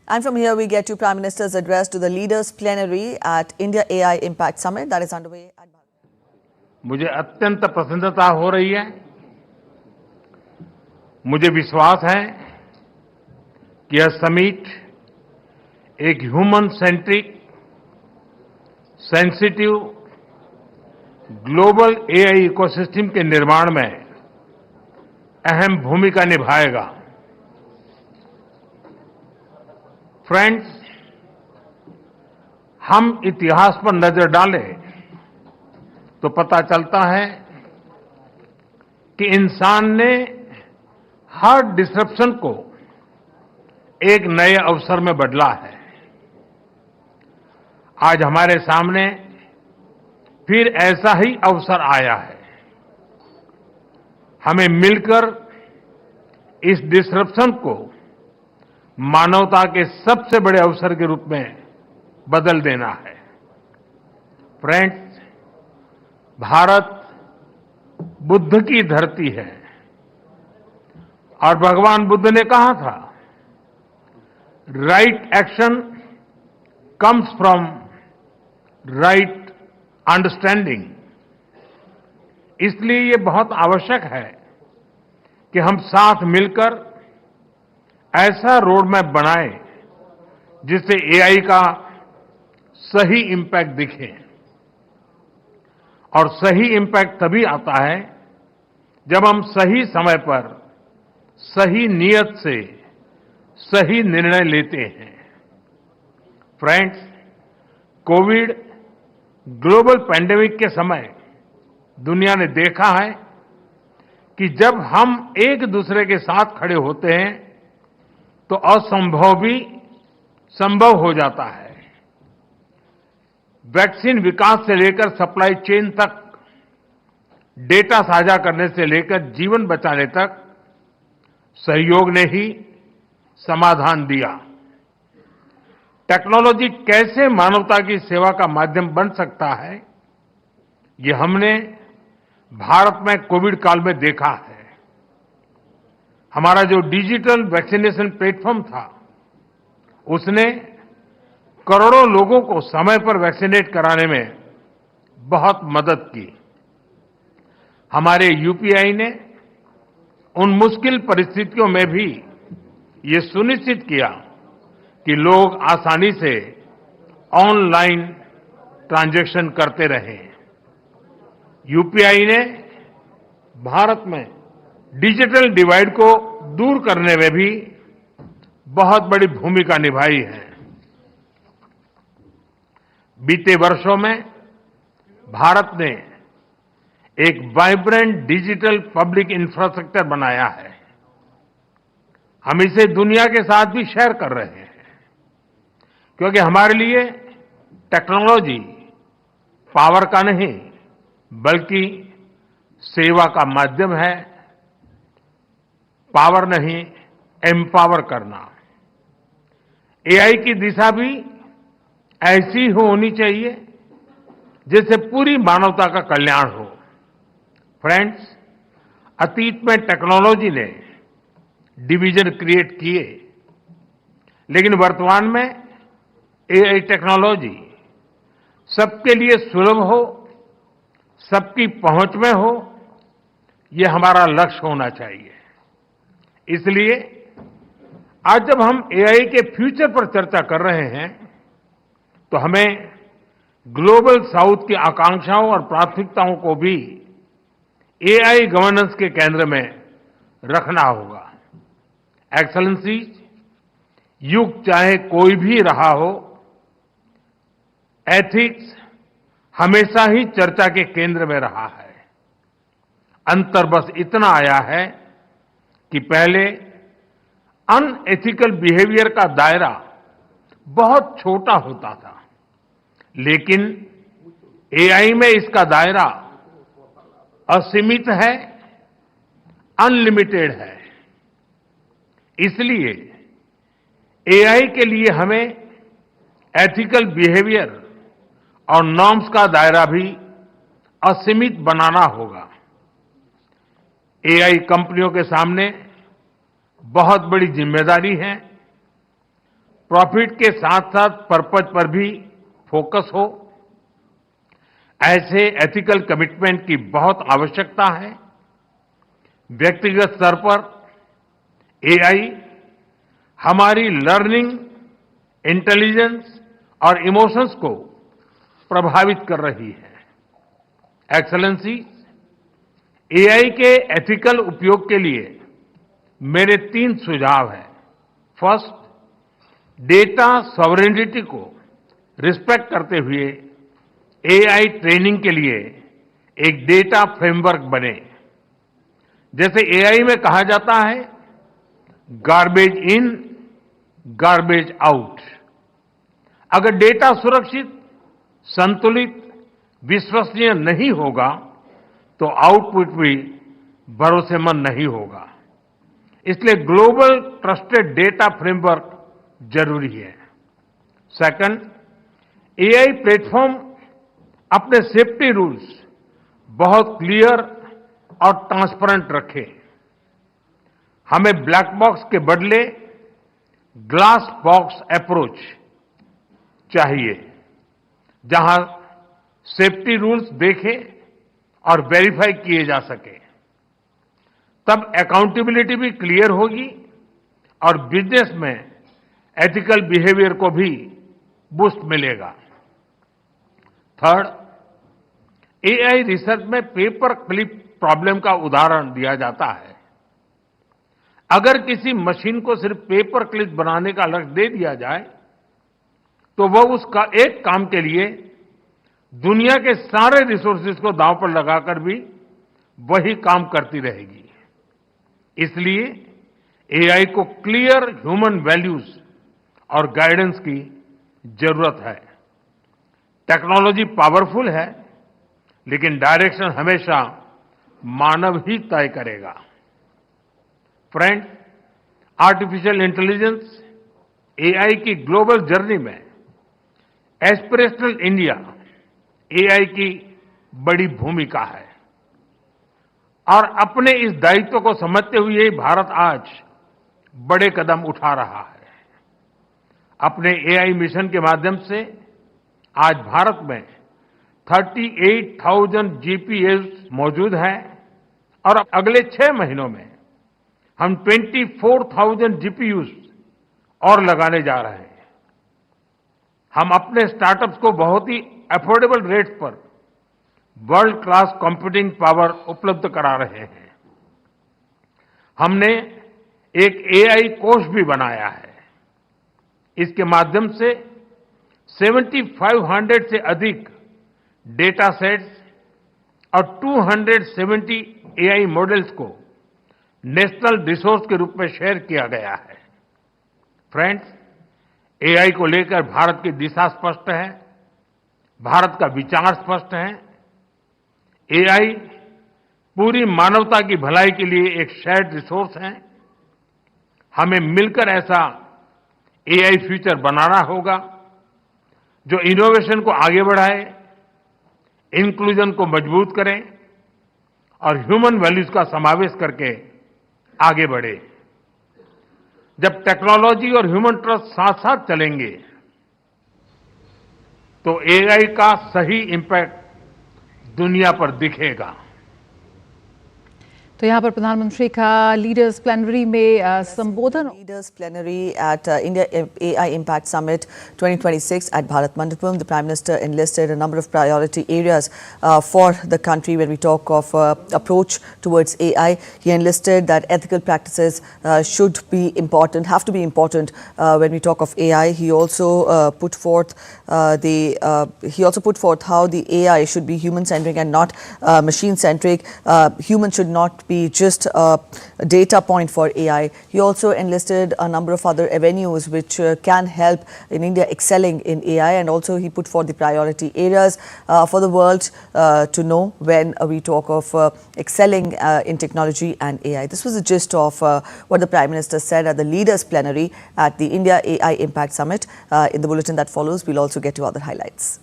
And from here, we get to Prime Minister's address to the leaders' plenary at India AI Impact Summit that is underway at Bhagat. मुझे अत्यंत प्रसन्नता हो रही है। मुझे विश्वास है कि यह समिट एक human centric, sensitive, global AI ecosystem के निर्माण में अहम भूमिका निभाएगा। फ्रेंड्स, हम इतिहास पर नजर डालें तो पता चलता है कि इंसान ने हर डिसरप्शन को एक नए अवसर में बदला है। आज हमारे सामने फिर ऐसा ही अवसर आया है। हमें मिलकर इस डिसरप्शन को मानवता के सबसे बड़े अवसर के रूप में बदल देना है। फ्रेंड्स, भारत बुद्ध की धरती है और भगवान बुद्ध ने कहा था, right action comes from right understanding. इसलिए ये बहुत आवश्यक है कि हम साथ मिलकर ऐसा रोड मैप बनाएं जिससे एआई का सही इंपैक्ट दिखे। और सही इंपैक्ट तभी आता है जब हम सही समय पर सही नियत से सही निर्णय लेते हैं। फ्रेंड्स, कोविड ग्लोबल पैंडेमिक के समय दुनिया ने देखा है कि जब हम एक दूसरे के साथ खड़े होते हैं तो असंभव भी संभव हो जाता है। वैक्सीन विकास से लेकर सप्लाई चेन तक, डेटा साझा करने से लेकर जीवन बचाने तक सहयोग ने ही समाधान दिया। टेक्नोलॉजी कैसे मानवता की सेवा का माध्यम बन सकता है, ये हमने भारत में कोविड काल में देखा है। हमारा जो डिजिटल वैक्सीनेशन प्लेटफॉर्म था, उसने करोड़ों लोगों को समय पर वैक्सीनेट कराने में बहुत मदद की। हमारे यूपीआई ने उन मुश्किल परिस्थितियों में भी ये सुनिश्चित किया कि लोग आसानी से ऑनलाइन ट्रांजैक्शन करते रहें। यूपीआई ने भारत में डिजिटल डिवाइड को दूर करने में भी बहुत बड़ी भूमिका निभाई है। बीते वर्षों में भारत ने एक वाइब्रेंट डिजिटल पब्लिक इंफ्रास्ट्रक्चर बनाया है। हम इसे दुनिया के साथ भी शेयर कर रहे हैं, क्योंकि हमारे लिए टेक्नोलॉजी पावर का नहीं बल्कि सेवा का माध्यम है। पावर नहीं, एम्पावर करना। एआई की दिशा भी ऐसी होनी चाहिए जिससे पूरी मानवता का कल्याण हो। फ्रेंड्स, अतीत में टेक्नोलॉजी ने डिवीजन क्रिएट किए, लेकिन वर्तमान में एआई टेक्नोलॉजी सबके लिए सुलभ हो, सबकी पहुंच में हो, ये हमारा लक्ष्य होना चाहिए। इसलिए आज जब हम एआई के फ्यूचर पर चर्चा कर रहे हैं तो हमें ग्लोबल साउथ की आकांक्षाओं और प्राथमिकताओं को भी एआई गवर्नेंस के केंद्र में रखना होगा। एक्सेलेंसी, युग चाहे कोई भी रहा हो, एथिक्स हमेशा ही चर्चा के केंद्र में रहा है। अंतर बस इतना आया है कि पहले अनएथिकल बिहेवियर का दायरा बहुत छोटा होता था, लेकिन एआई में इसका दायरा असीमित है, अनलिमिटेड है। इसलिए एआई के लिए हमें एथिकल बिहेवियर और नॉर्म्स का दायरा भी असीमित बनाना होगा। एआई कंपनियों के सामने बहुत बड़ी जिम्मेदारी है। प्रॉफिट के साथ साथ पर्पज पर भी फोकस हो, ऐसे एथिकल कमिटमेंट की बहुत आवश्यकता है। व्यक्तिगत स्तर पर एआई हमारी लर्निंग, इंटेलिजेंस और इमोशंस को प्रभावित कर रही है। एक्सेलेंसी, एआई के एथिकल उपयोग के लिए मेरे 3 सुझाव हैं। फर्स्ट, डेटा सॉवरेनिटी को रिस्पेक्ट करते हुए एआई ट्रेनिंग के लिए एक डेटा फ्रेमवर्क बने। जैसे एआई में कहा जाता है, गार्बेज इन, गार्बेज आउट। अगर डेटा सुरक्षित, संतुलित, विश्वसनीय नहीं होगा तो आउटपुट भी भरोसेमंद नहीं होगा। इसलिए ग्लोबल ट्रस्टेड डेटा फ्रेमवर्क जरूरी है। सेकंड, एआई प्लेटफॉर्म अपने सेफ्टी रूल्स बहुत क्लियर और ट्रांसपेरेंट रखे। हमें ब्लैक बॉक्स के बदले ग्लास बॉक्स अप्रोच चाहिए, जहां सेफ्टी रूल्स देखे और वेरीफाई किए जा सके। तब अकाउंटेबिलिटी भी क्लियर होगी और बिजनेस में एथिकल बिहेवियर को भी बूस्ट मिलेगा। थर्ड, एआई रिसर्च में पेपर क्लिप प्रॉब्लम का उदाहरण दिया जाता है। अगर किसी मशीन को सिर्फ पेपर क्लिप बनाने का लक्ष्य दे दिया जाए तो वह उसका एक काम के लिए दुनिया के सारे रिसोर्सेज को दांव पर लगाकर भी वही काम करती रहेगी। इसलिए एआई को क्लियर ह्यूमन वैल्यूज और गाइडेंस की जरूरत है। टेक्नोलॉजी पावरफुल है, लेकिन डायरेक्शन हमेशा मानव ही तय करेगा। फ्रेंड, आर्टिफिशियल इंटेलिजेंस, एआई की ग्लोबल जर्नी में एस्पिरेशनल इंडिया एआई की बड़ी भूमिका है और अपने इस दायित्व को समझते हुए भारत आज बड़े कदम उठा रहा है। अपने एआई मिशन के माध्यम से आज भारत में 38,000 जीपीएस मौजूद हैं और अगले 6 महीनों में हम 24,000 जीपीयूज और लगाने जा रहे हैं। हम अपने स्टार्टअप्स को बहुत ही अफोर्डेबल रेट्स पर वर्ल्ड क्लास कंप्यूटिंग पावर उपलब्ध करा रहे हैं। हमने एक एआई कोष भी बनाया है। इसके माध्यम से 7,500 से अधिक डेटा सेट्स और 270 एआई मॉडल्स को नेशनल रिसोर्स के रूप में शेयर किया गया है। फ्रेंड्स, एआई को लेकर भारत की दिशा स्पष्ट है, भारत का विचार स्पष्ट है। एआई पूरी मानवता की भलाई के लिए एक शेयर्ड रिसोर्स है। हमें मिलकर ऐसा एआई फ्यूचर बनाना होगा जो इनोवेशन को आगे बढ़ाए, इंक्लूजन को मजबूत करे और ह्यूमन वैल्यूज का समावेश करके आगे बढ़े। जब टेक्नोलॉजी और ह्यूमन ट्रस्ट साथ साथ चलेंगे तो एआई का सही इंपैक्ट दुनिया पर दिखेगा। तो यहाँ पर प्रधानमंत्री का लीडर्स प्लेनरी में संबोधन। Leaders plenary at India AI Impact Summit 2026 at Bharat Mandapam. The Prime Minister enlisted a number of priority areas for the country when we talk of approach towards AI. He enlisted that ethical practices should be important, have to be important when we talk of AI. He also put forth how the AI should be human-centric and not machine-centric. Human should not be just a data point for AI. He also enlisted a number of other avenues which can help in India excelling in AI, and also he put forth the priority areas for the world to know when we talk of excelling in technology and AI. This was the gist of what the Prime Minister said at the Leaders Plenary at the India AI Impact Summit. In the bulletin that follows, we'll also get to other highlights.